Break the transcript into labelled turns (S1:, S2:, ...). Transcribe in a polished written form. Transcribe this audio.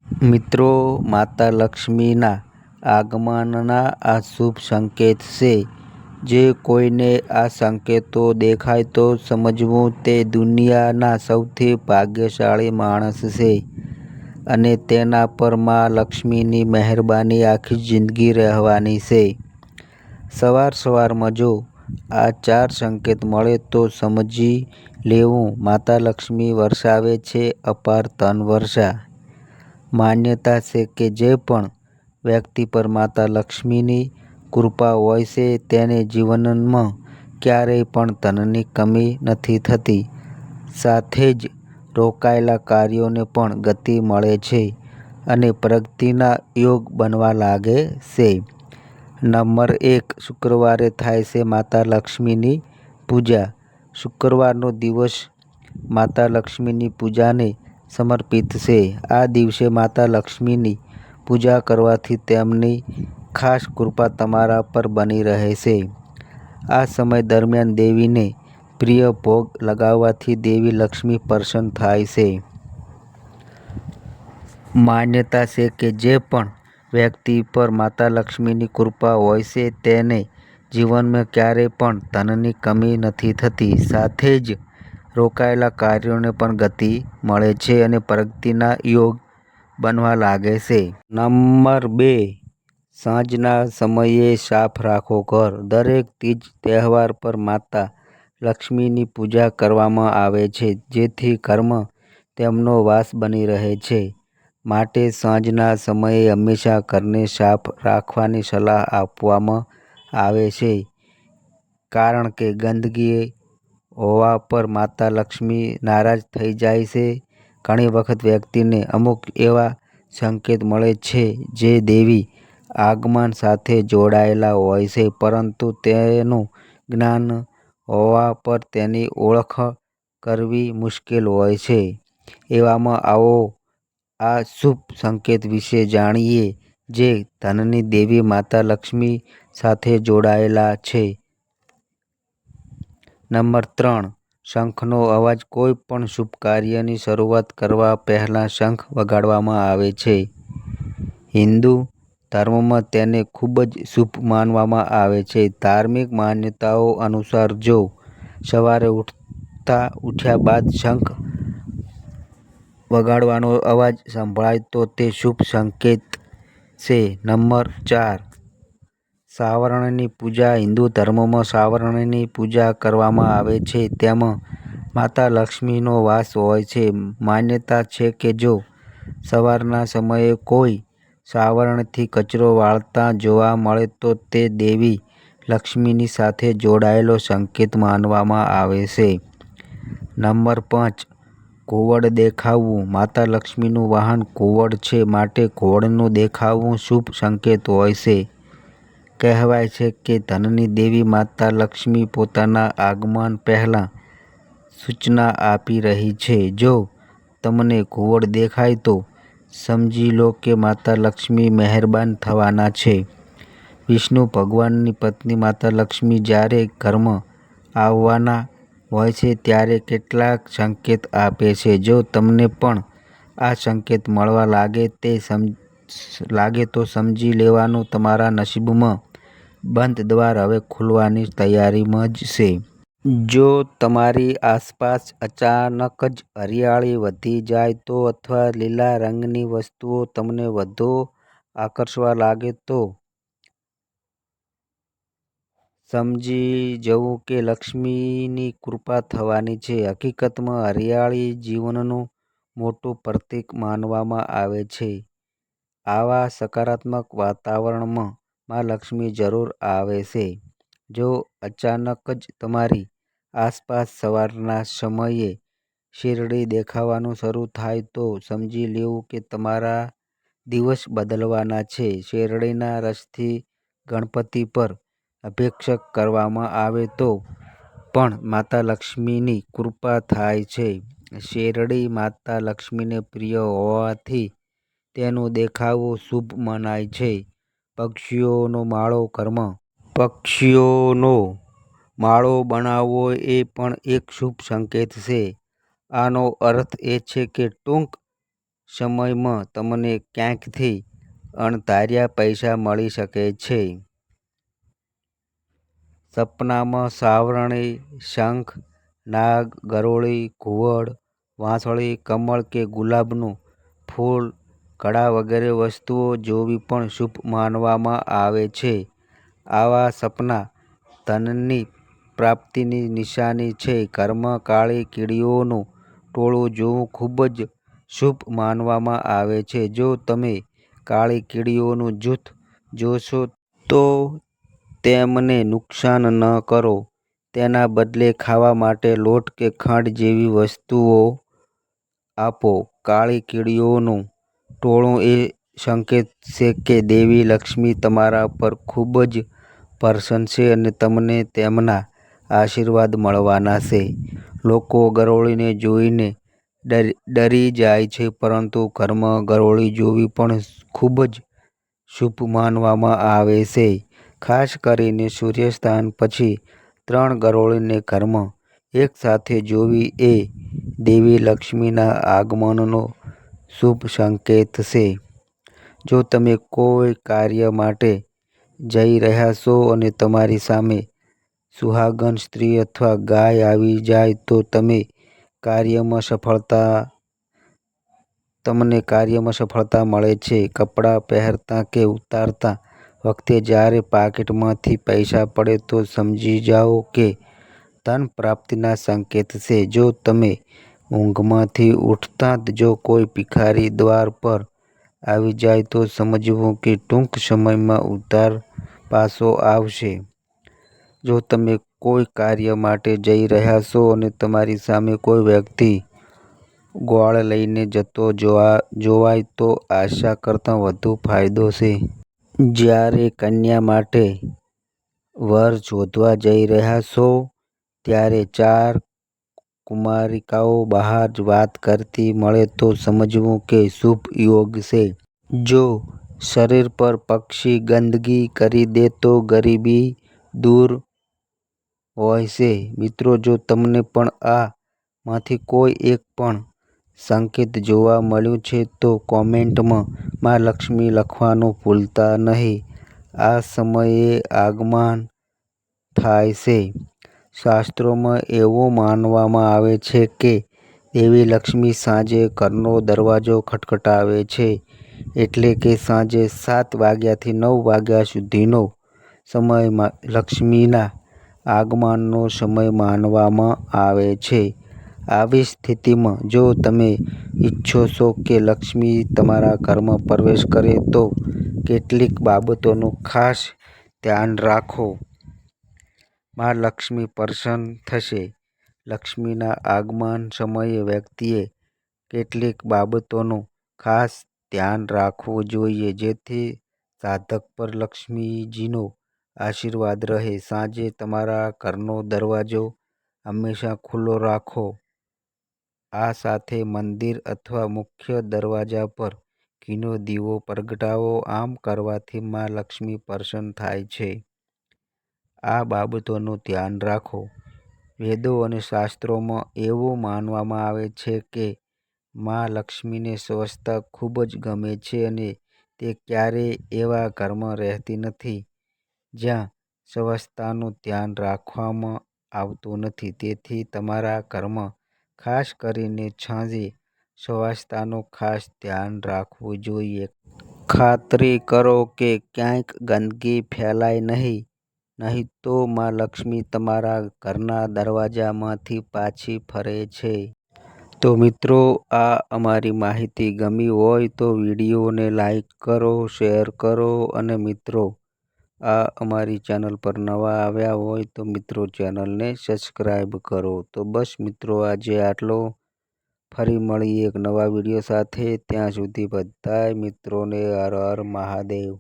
S1: મિત્રો, માતા લક્ષ્મીના આગમનના આ શુભ સંકેત છે. જે કોઈને આ સંકેતો દેખાય તો સમજવું તે દુનિયાના સૌથી ભાગ્યશાળી માણસ છે અને તેના પર માં લક્ષ્મીની મહેરબાની આખી જિંદગી રહેવાની છે. સવારમાં જો આ 4 સંકેત મળે તો સમજી લેવું માતા લક્ષ્મી વરસાવે છે અપાર ધન વર્ષા. માન્યતા છે કે જે પણ વ્યક્તિ પર માતા લક્ષ્મીની કૃપા હોય છે તેને જીવનમાં ક્યારેય પણ ધનની કમી નથી થતી. સાથે જ રોકાયેલા કાર્યોને પણ ગતિ મળે છે અને પ્રગતિના યોગ બનવા લાગે છે. નંબર 1, શુક્રવારે થાય છે માતા લક્ષ્મીની પૂજા. શુક્રવારનો દિવસ માતા લક્ષ્મીની પૂજાને સમર્પિત છે. આ દિવસે માતા લક્ષ્મીની પૂજા કરવાથી તેમની ખાસ કૃપા તમારા પર બની રહે છે. આ સમય દરમિયાન દેવીને પ્રિય ભોગ લગાવવાથી દેવી લક્ષ્મી પ્રસન્ન થાય છે. માન્યતા છે કે જે પણ વ્યક્તિ પર માતા લક્ષ્મીની કૃપા હોય છે તેને જીવનમાં ક્યારેય પણ ધનની કમી નથી થતી. સાથે જ રોકાયેલા કાર્યોને પણ ગતિ મળે છે અને પ્રગતિના યોગ બનવા લાગે છે. નંબર 2, સાંજના સમયે સાફ રાખો ઘર. દરેક તીજ તહેવાર પર માતા લક્ષ્મીની પૂજા કરવામાં આવે છે જેથી ઘરમાં તેમનો વાસ બની રહે છે. માટે સાંજના સમયે હંમેશા ઘરને સાફ રાખવાની સલાહ આપવામાં આવે છે. કારણ કે ગંદકી હોવા પર માતા લક્ષ્મી નારાજ થઈ જાય છે. ઘણી વખત વ્યક્તિને અમુક એવા સંકેત મળે છે જે દૈવી આગમન સાથે જોડાયેલા હોય છે પરંતુ તેનું જ્ઞાન હોવા પર તેની ઓળખ કરવી મુશ્કેલ હોય છે. એવામાં આવો આ શુભ સંકેત વિશે જાણીએ જે ધનની દેવી માતા લક્ષ્મી સાથે જોડાયેલા છે. નંબર 3, શંખનો અવાજ. કોઈ પણ શુભ કાર્યની શરૂઆત કરવા પહેલા શંખ વગાડવામાં આવે છે. હિન્દુ ધર્મમાં તેને ખૂબ જ શુભ માનવામાં આવે છે. ધાર્મિક માન્યતાઓ અનુસાર જો સવારે ઉઠ્યા બાદ શંખ વગાડવાનો અવાજ સંભળાય તો તે શુભ સંકેત છે. નંબર 4, સાવરણની પૂજા. હિન્દુ ધર્મમાં સાવરણની પૂજા કરવામાં આવે છે. તેમાં માતા લક્ષ્મીનો વાસ હોય છે. માન્યતા છે કે જો સવારના સમયે કોઈ સાવરણથી કચરો વાળતા જોવા મળે તો તે દેવી લક્ષ્મીની સાથે જોડાયેલો સંકેત માનવામાં આવે છે. નંબર 5, ઘુવડ દેખાવું. માતા લક્ષ્મીનું વાહન ઘુવડ છે માટે ઘુવડનું દેખાવું શુભ સંકેત હોય છે. કહેવાય છે કે ધનની દેવી માતા લક્ષ્મી પોતાના આગમન પહેલા સૂચના આપી રહી છે. જો તમને ઘુવડ દેખાય તો સમજી લો કે માતા લક્ષ્મી મહેરબાન થવાના છે. વિષ્ણુ ભગવાનની પત્ની માતા લક્ષ્મી જ્યારે ઘરમાં આવવાના હોય છે ત્યારે કેટલાક સંકેત આપે છે. જો તમને પણ આ સંકેત મળવા લાગે તો સમજી લેવાનું તમારા નસીબમાં બંધ દ્વાર હવે ખુલવાની તૈયારીમાં જ છે. જો તમારી આસપાસ અચાનક જ હરિયાળી વધી જાય તો અથવા લીલા રંગની વસ્તુઓ તમને વધુ આકર્ષવા લાગે તો સમજી જવું કે લક્ષ્મીની કૃપા થવાની છે. હકીકતમાં હરિયાળી જીવનનું મોટું પ્રતીક માનવામાં આવે છે. આવા સકારાત્મક વાતાવરણમાં માં લક્ષ્મી જરૂર આવે છે. જો અચાનક જ તમારી આસપાસ સવારના સમયે શેરડી દેખાવાનું શરૂ થાય તો સમજી લેવું કે તમારા દિવસ બદલવાના છે. શેરડીના રસથી ગણપતિ પર અભિષેક કરવામાં આવે તો પણ માતા લક્ષ્મીની કૃપા થાય છે. શેરડી માતા લક્ષ્મીને પ્રિય હોવાથી તેનું દેખાવું શુભ મનાય છે. પક્ષીઓનો માળો. ઘરમાં પક્ષીઓનો માળો બનાવવો એ પણ એક શુભ સંકેત છે. આનો અર્થ એ છે કે ટૂંક સમયમાં તમને ક્યાંકથી અણધાર્યા પૈસા મળી શકે છે. સપનામાં સાવરણી, શંખ, નાગ, ગરોળી, ઘુવડ, વાંસળી, કમળ કે ગુલાબનું ફૂલ, ઘડા વગેરે વસ્તુઓ જોવી પણ શુભ માનવામાં આવે છે. આવા સપના ધનની પ્રાપ્તિની નિશાની છે. ઘરમાં કાળી કીડીઓનું ટોળું જોવું ખૂબ જ શુભ માનવામાં આવે છે. જો તમે કાળી કીડીઓનું જૂથ જોશો તો તેમને નુકસાન ન કરો. તેના બદલે ખાવા માટે લોટ કે ખાંડ જેવી વસ્તુઓ આપો. કાળી કીડીઓનું ટોળું એ સંકેત છે કે દેવી લક્ષ્મી તમારા પર ખૂબ જ પ્રસન્ન છે અને તમને તેમના આશીર્વાદ મળવાના છે. લોકો ગરોળીને જોઈને ડરી જાય છે, પરંતુ ઘરમાં ગરોળી જોવી પણ ખૂબ જ શુભ માનવામાં આવે છે. ખાસ કરીને સૂર્યાસ્ત પછી 3 ગરોળીને ઘરમાં એકસાથે જોવી એ દેવી લક્ષ્મીના આગમનનો શુભ સંકેત છે. જો તમે કોઈ કાર્ય માટે જઈ રહ્યા છો અને તમારી સામે સુહાગન સ્ત્રી અથવા ગાય આવી જાય તો તમને કાર્યમાં સફળતા મળે છે. કપડાં પહેરતા કે ઉતારતા વખતે જ્યારે પાકીટમાંથી પૈસા પડે તો સમજી જાઓ કે ધન પ્રાપ્તિના સંકેત છે. જો તમે ઊંઘમાંથી ઉઠતાં જ જો કોઈ ભિખારી દ્વાર પર આવી જાય તો સમજવું કે ટૂંક સમયમાં ઉધાર પાછો આવશે. જો તમે કોઈ કાર્ય માટે જઈ રહ્યા છો અને તમારી સામે કોઈ વ્યક્તિ ગોળ લઈને જતો જોવાય તો આશા કરતાં વધુ ફાયદો છે. જ્યારે કન્યા માટે વર શોધવા જઈ રહ્યા છો ત્યારે 4 કુમારિકાઓ બહાર વાત કરતી મળે તો સમજવું કે શુભ યોગ છે. જો શરીર પર પક્ષી ગંદકી કરી દે તો ગરીબી દૂર હોય છે. મિત્રો, જો તમને પણ આ માંથી કોઈ એક પણ સંકેત જોવા મળ્યું છે તો કોમેન્ટમાં માં લક્ષ્મી લખવાનું ભૂલતા નહીં. આ સમયે આગમન થાય છે. શાસ્ત્રોમાં એવું માનવામાં આવે છે કે દેવી લક્ષ્મી સાંજે ઘરનો દરવાજો ખટખટાવે છે. એટલે કે સાંજે 7 વાગ્યાથી 9 વાગ્યા સુધીનો સમય લક્ષ્મીના આગમનનો સમય માનવામાં આવે છે. આવી સ્થિતિમાં જો તમે ઈચ્છો છો કે લક્ષ્મી તમારા ઘરમાં પ્રવેશ કરે તો કેટલીક બાબતોનું ખાસ ધ્યાન રાખો. માં લક્ષ્મી પ્રસન્ન થશે. લક્ષ્મીના આગમન સમયે વ્યક્તિએ કેટલીક બાબતોનું ખાસ ધ્યાન રાખવું જોઈએ જેથી સાધક પર લક્ષ્મીજીનો આશીર્વાદ રહે. સાંજે તમારા ઘરનો દરવાજો હંમેશા ખુલ્લો રાખો. આ સાથે મંદિર અથવા મુખ્ય દરવાજા પર ઘીનો દીવો પ્રગટાવો. આમ કરવાથી માં લક્ષ્મી પ્રસન્ન થાય છે. આ બાબતોનું ધ્યાન રાખો. વેદો અને શાસ્ત્રોમાં એવું માનવામાં આવે છે કે માં લક્ષ્મીને સ્વચ્છતા ખૂબ જ ગમે છે અને તે ક્યારેય એવા ઘરમાં રહેતી નથી જ્યાં સ્વચ્છતાનું ધ્યાન રાખવામાં આવતું નથી. તેથી તમારા ઘરમાં ખાસ કરીને સાંજે સ્વચ્છતાનું ખાસ ધ્યાન રાખવું જોઈએ. ખાતરી કરો કે ક્યાંય ગંદકી ફેલાય નહીં, નહીં તો માં લક્ષ્મી તમારા ઘરના દરવાજામાંથી પાછી ફરે છે. તો મિત્રો, આ અમારી માહિતી ગમી હોય તો વિડીયોને લાઈક કરો, શેર કરો અને મિત્રો આ અમારી ચેનલ પર નવા આવ્યા હોય તો મિત્રો ચેનલને સબસ્ક્રાઈબ કરો. તો બસ મિત્રો, આજે આટલો. ફરી મળીએ એક નવા વિડીયો સાથે. ત્યાં સુધી બધાય મિત્રોને હર હર મહાદેવ.